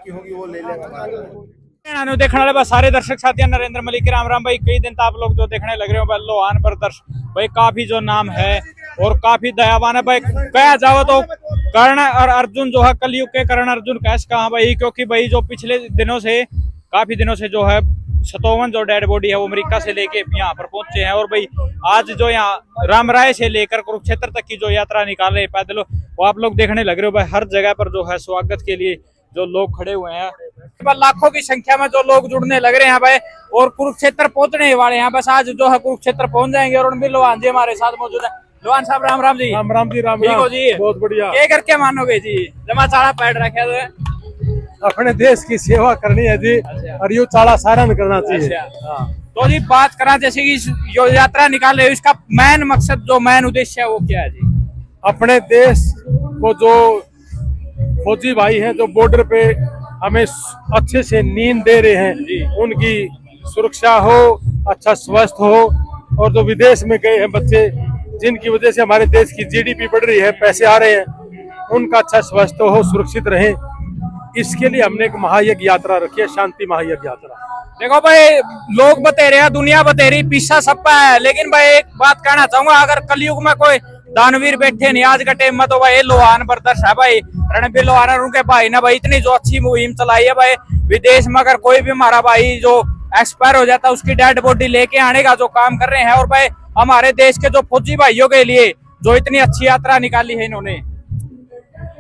होगी वो ले लेगा। देखने वाले बस सारे दर्शक साथियों, नरेंद्र मलिक के राम राम भाई। कई दिन तो आप लोग जो देखने लग रहे हो लोहान ब्रदर्स भाई, काफी जो नाम है और काफी दयावान है भाई। कहा जाओ तो कर्ण और अर्जुन जो है, कलयुग के कर्ण अर्जुन कैसे कहा भाई, क्योंकि भाई जो पिछले दिनों से काफी दिनों से जो है 57 जो डेड बॉडी है वो अमेरिका से लेके यहाँ पर पहुंचे हैं। और भाई आज जो यहाँ रामराय से लेकर कुरुक्षेत्र तक की जो यात्रा निकाल रहे हैं पैदल, वो आप लोग देखने लग रहे हो भाई। हर जगह पर जो है स्वागत के लिए जो लोग खड़े हुए हैं, लाखों की संख्या में जो लोग जुड़ने लग रहे हैं भाई, और कुरुक्षेत्र पहुंचने वाले हैं। बस आज जो है कुरुक्षेत्र पहुंच जाएंगे। और उनमें लोहान जी हमारे साथ मौजूद है। लोहान साहब राम राम जी। राम राम जी। राम ठीक हो जी? बहुत बढ़िया। क्या करके मानोगे जी, जमा चाड़ा पैड रखे हुए अपने देश की सेवा करनी है जी। और यो चाड़ा सारण करना चाहिए। तो जी बात करा जैसे कि जो यात्रा निकाल रहे हो, इसका मेन मकसद जो मेन उद्देश्य है वो क्या है जी? अपने देश को जो फौजी भाई हैं जो बॉर्डर पे हमें अच्छे से नींद दे रहे हैं, उनकी सुरक्षा हो, अच्छा स्वस्थ हो। और जो विदेश में गए हैं बच्चे, जिनकी वजह से हमारे देश की जीडीपी बढ़ रही है, पैसे आ रहे हैं, उनका अच्छा स्वस्थ हो, सुरक्षित रहे। इसके लिए हमने एक महायज्ञ यात्रा रखी है, शांति महायज्ञ यात्रा। देखो भाई, लोग बतेरे हैं, दुनिया बतेरी, पीछा सप्पा है, लेकिन भाई एक बात कहना चाहूंगा, अगर कलयुग में कोई दानवीर बैठे नहीं आज के टाइम में, तो भाई लोहान ब्रदर्स है भाई। रणबीर लोहान और उनके भाई ने भाई इतनी जो अच्छी मुहिम चलाई है भाई। विदेश में अगर कोई भी हमारा भाई जो एक्सपायर हो जाता है, उसकी डेड बॉडी लेके आने का जो काम कर रहे हैं। और भाई हमारे देश के जो फौजी भाइयों के लिए जो इतनी अच्छी यात्रा निकाली है इन्होंने।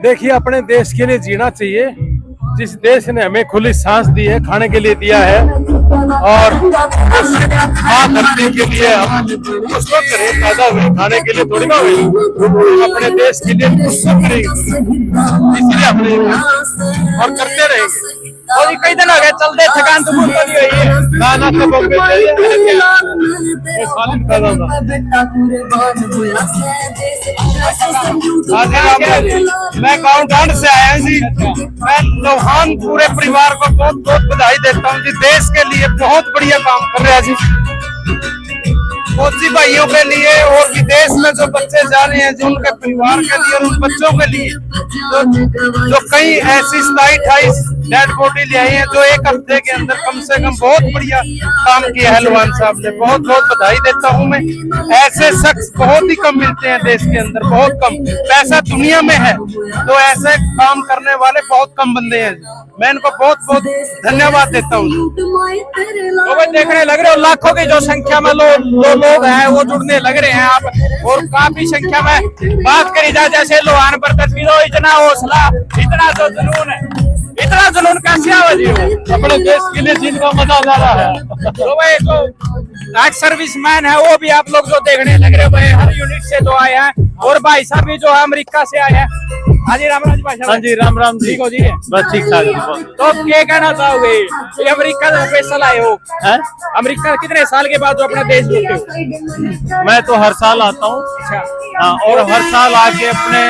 देखिए, अपने देश के लिए जीना चाहिए। जिस देश ने हमें खुली सांस दी है, खाने के लिए दिया है, और माँ धरती के लिए हम कुछ तो करें, पैदा हुए खाने के लिए थोड़ी ना हुई। अपने देश के लिए कुछ तो करेंगे, इसलिए हमने और करते रहेंगे। और कई दिन हो गए चलते, थकान तो नहीं हुई है ना तो बम्बे मैं काउंटाउन से आया हूँ जी। मैं लोहान पूरे परिवार को बहुत बहुत बधाई देता हूँ जी। देश के लिए बहुत बढ़िया काम कर रहे हैं जी, फौजी भाइयों के लिए और विदेश में जो बच्चे जा रहे हैं, जो उनके परिवार के लिए और उन बच्चों के लिए जो कई ऐसी 27-28 डेड बॉडी ले आई है, जो एक हफ्ते के अंदर कम से कम बहुत बढ़िया काम किया है लोहान साहब ने। बहुत बहुत बधाई देता हूँ मैं। ऐसे शख्स बहुत ही कम मिलते हैं देश के अंदर, बहुत कम। पैसा दुनिया में है तो ऐसे काम करने वाले बहुत कम बंदे हैं। मैं इनको बहुत बहुत धन्यवाद देता हूँ। तो देखने लग रहे हो लाखों की जो संख्या में लोग हैं वो जुड़ने लग रहे हैं आप, और काफी संख्या में बात करी जाए जैसे लोहान ब्रदर्स की जो इतना हौसला, इतना जो जुनून है, इतना जुनून कैसे आवा जी? अपने देश के लिए जिनका मजा आ रहा है। तो भाई जो एक्स सर्विसमैन है वो भी आप लोग जो देखने लग रहे हो भाई, हर यूनिट से जो आए हैं। और भाई साहब भी जो है अमेरिका से आए हैं। हाँ जी, राम राम भाई साहब। हाँ जी, राम राम जी। ठीक हो जी? बस ठीक ठाक। तो क्या कहना चाहोगे, ये अमेरिका से स्पेशल आए हो? अमेरिका कितने साल के बाद जो अपना देश देखते हो? मैं तो हर साल आता हूँ। हाँ, और हर साल आके अपने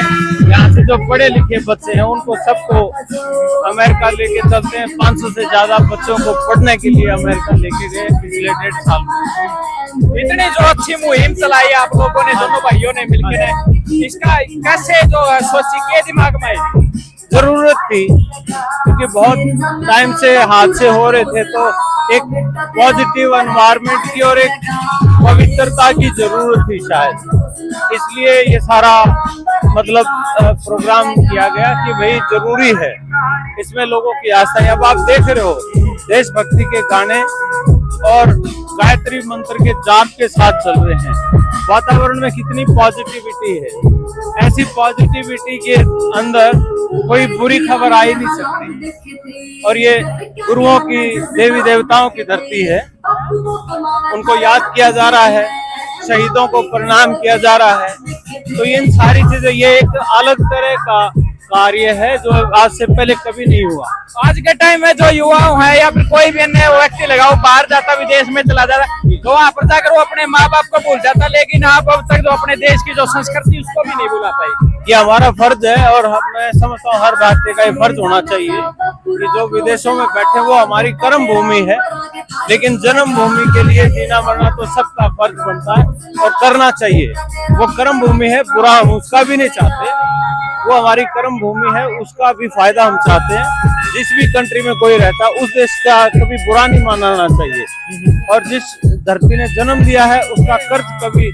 यहाँ से जो पढ़े लिखे बच्चे हैं उनको सबको अमेरिका लेके चलते हैं। 500 से ज्यादा बच्चों को पढ़ने के लिए अमेरिका लेके गए पिछले 1.5 साल में। इतनी जो अच्छी मुहिम चलाई आप लोगों ने, दोनों भाइयों ने मिलकर, इसका कैसे जो सोची के दिमाग में जरूरत थी, क्योंकि बहुत टाइम से हादसे हो रहे थे, तो एक पॉजिटिव एनवायरनमेंट की और एक पवित्रता की जरूरत थी शायद। इसलिए ये सारा मतलब प्रोग्राम किया गया कि भाई जरूरी है, इसमें लोगों की आस्था है। अब आप देख रहे हो देशभक्ति के गाने और गायत्री मंत्र के जाप के साथ चल रहे हैं। वातावरण में कितनी पॉजिटिविटी है। ऐसी पॉजिटिविटी के अंदर कोई बुरी खबर आ ही नहीं सकती। और ये गुरुओं की, देवी देवताओं की धरती है, उनको याद किया जा रहा है, शहीदों को प्रणाम किया जा रहा है। तो इन सारी चीजें, ये एक अलग तरह का कार्य है जो आज से पहले कभी नहीं हुआ। आज के टाइम में जो युवा है या फिर कोई भी अन्य व्यक्ति लगाओ बाहर जाता, विदेश में चला जाता, तो वहाँ पर जाकर वो अपने माँ बाप को भूल जाता, लेकिन आप अब तक जो अपने देश की जो संस्कृति उसको भी नहीं भुला पाई। ये हमारा फर्ज है, और मैं समझता हूँ हर भारतीय का ये फर्ज होना चाहिए कि जो विदेशों में बैठे वो हमारी कर्म भूमि है, लेकिन जन्म भूमि के लिए जीना मरना तो सबका फर्ज बनता है और करना चाहिए। वो कर्म भूमि है, बुरा हम उसका भी नहीं चाहते, वो हमारी कर्म भूमि है, उसका भी फायदा हम चाहते हैं। जिस भी कंट्री में कोई रहता उस देश का कभी बुरा नहीं मानना चाहिए, और जिस धरती ने जन्म दिया है उसका कर्ज कभी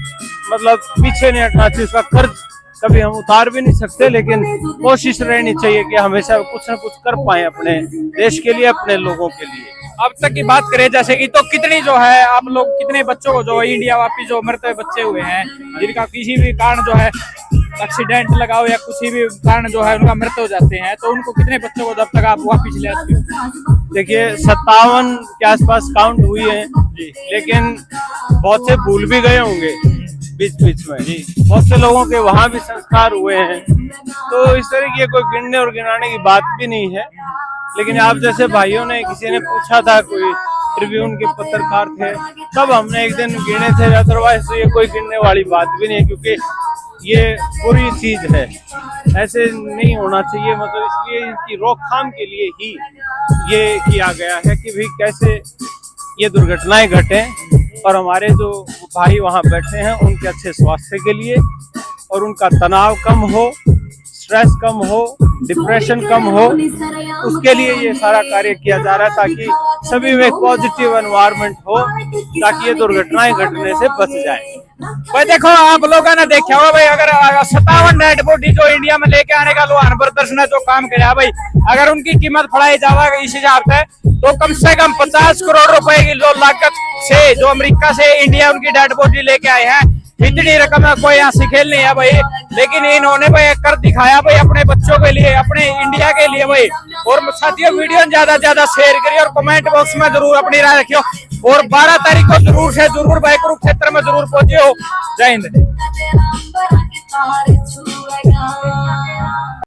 मतलब पीछे नहीं हटना चाहिए। उसका कर्ज कभी हम उतार भी नहीं सकते, लेकिन कोशिश रहनी चाहिए कि हमेशा कुछ न कुछ कर पाए अपने देश के लिए, अपने लोगों के लिए। अब तक की बात करें जैसे कि, तो कितनी जो है आप लोग कितने बच्चों को जो इंडिया वापिस जो मरते हुए बच्चे हुए हैं, जिनका किसी भी कारण जो है एक्सीडेंट लगाओ या किसी भी कारण जो है उनका मृत्यु हो जाते हैं, तो उनको कितने बच्चों को जब तक आप वापिस ले आते हो? देखिए 57 के आसपास काउंट हुई है जी, लेकिन बहुत से भूल भी गए होंगे बीच बीच में जी। बहुत से लोगों के वहां भी संस्कार हुए हैं, तो इस तरह की कोई गिनने और गिनाने की बात भी नहीं है। लेकिन आप जैसे भाइयों ने, किसी ने पूछा था, कोई ट्रिब्यून के पत्रकार थे, तब हमने एक दिन गिने थे, अदरवाइज तो ये कोई गिनने वाली बात भी नहीं है, क्योंकि ये बुरी चीज है, ऐसे नहीं होना चाहिए। मतलब इसलिए इसकी रोकथाम के लिए ही ये किया गया है कि भाई कैसे ये दुर्घटनाएं घटे और हमारे जो भाई वहाँ बैठे हैं उनके अच्छे स्वास्थ्य के लिए, और उनका तनाव कम हो, स्ट्रेस कम हो, डिप्रेशन कम हो, उसके लिए ये सारा कार्य किया जा रहा है, ताकि सभी में एक पॉजिटिव एनवायरनमेंट हो, ताकि ये दुर्घटनाएं घटने से बच जाए। भाई देखो, आप लोगों ने देखा होगा भाई, अगर 57 डेड बॉडी जो इंडिया में लेके आने का लोहान ब्रदर्स ने जो काम किया भाई, अगर उनकी कीमत बढ़ाई जाएगा इस हिसाब से, तो कम से कम 50 करोड़ रुपए की जो लागत से जो अमेरिका से इंडिया उनकी डेड बॉडी लेके आए हैं, इतनी रकम है कोई यहाँ से खेल नहीं है भाई। लेकिन इन्होंने भाई कर दिखाया भाई अपने बच्चों के लिए, अपने इंडिया के लिए भाई। और साथियों, वीडियो ज्यादा से ज्यादा शेयर करिए और कमेंट बॉक्स में जरूर अपनी राय रखियो, और 12 तारीख को जरूर से जरूर भाई कुरुक्षेत्र में जरूर पहुंचे हो। जय हिंद।